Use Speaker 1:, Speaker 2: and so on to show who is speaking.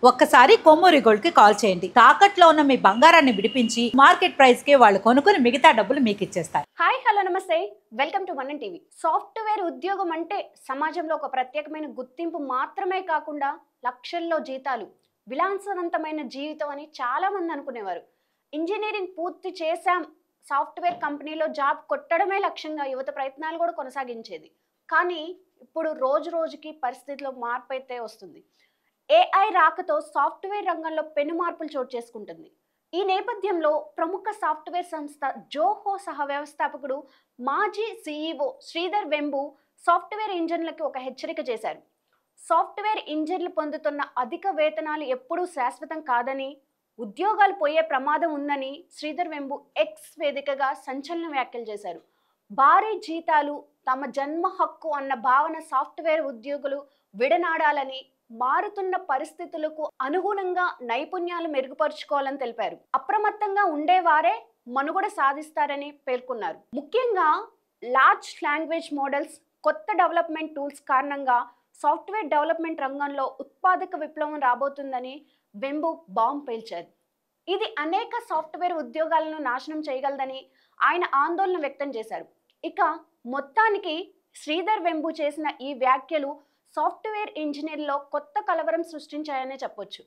Speaker 1: ఒక్కసారి కొమ్మూరి గోల్డ్ కి కాల్ చేయండి. తాకట్లో ఉన్న మీ బంగారాన్ని విడిపించి మార్కెట్ ప్రైస్ కి వాళ్ళు కొనుక్కుని మిగతా డబ్బులు మీకు ఇచ్చేస్తారు.
Speaker 2: హాయ్ హలో నమస్తే, welcome to one TV. Software ఉద్యోగం అంటే సమాజంలో ఒక ప్రత్యేకమైన గుర్తింపు మాత్రమే కాకుండా లక్షల్లో జీతాలు, విలాసవంతమైన జీవితం అని చాలా మంది అనుకునేవారు. ఇంజనీరింగ్ పూర్తి చేశాం, సాఫ్ట్వేర్ కంపెనీలో జాబ్ కొట్టడమే లక్ష్యంగా యువత ప్రయత్నాలు కూడా కొనసాగించేది. కానీ ఇప్పుడు రోజు రోజుకి పరిస్థితిలో మార్పు అయితే వస్తుంది. ఏఐ రాకతో సాఫ్ట్వేర్ రంగంలో పెను మార్పులు చోటు చేసుకుంటుంది. ఈ నేపథ్యంలో ప్రముఖ సాఫ్ట్వేర్ సంస్థ జోహో సహ వ్యవస్థాపకుడు మాజీ సీఈఓ శ్రీధర్ వెంబు సాఫ్ట్వేర్ ఇంజన్లకి ఒక హెచ్చరిక చేశారు. సాఫ్ట్వేర్ ఇంజన్లు పొందుతున్న అధిక వేతనాలు ఎప్పుడూ శాశ్వతం కాదని, ఉద్యోగాలు పోయే ప్రమాదం ఉందని శ్రీధర్ వెంబు ఎక్స్ వేదికగా సంచలన వ్యాఖ్యలు చేశారు. భారీ జీతాలు తమ జన్మ హక్కు అన్న భావన సాఫ్ట్వేర్ ఉద్యోగులు విడనాడాలని, మారుతున్న పరిస్థితులకు అనుగుణంగా నైపుణ్యాలు మెరుగుపరుచుకోవాలని తెలిపారు. అప్రమత్తంగా ఉండేవారే మనుగడ సాధిస్తారని పేర్కొన్నారు. ముఖ్యంగా లార్జ్ లాంగ్వేజ్ మోడల్స్, కొత్త డెవలప్మెంట్ టూల్స్ కారణంగా సాఫ్ట్వేర్ డెవలప్మెంట్ రంగంలో ఉత్పాదక విప్లవం రాబోతుందని వెంబు బాంబు పేల్చారు. ఇది అనేక సాఫ్ట్వేర్ ఉద్యోగాలను నాశనం చేయగలదని ఆయన ఆందోళన వ్యక్తం చేశారు. ఇక మొత్తానికి శ్రీధర్ వెంబు చేసిన ఈ వ్యాఖ్యలు సాఫ్ట్వేర్ ఇంజనీర్లో కొత్త కలవరం సృష్టించాయనే చెప్పొచ్చు.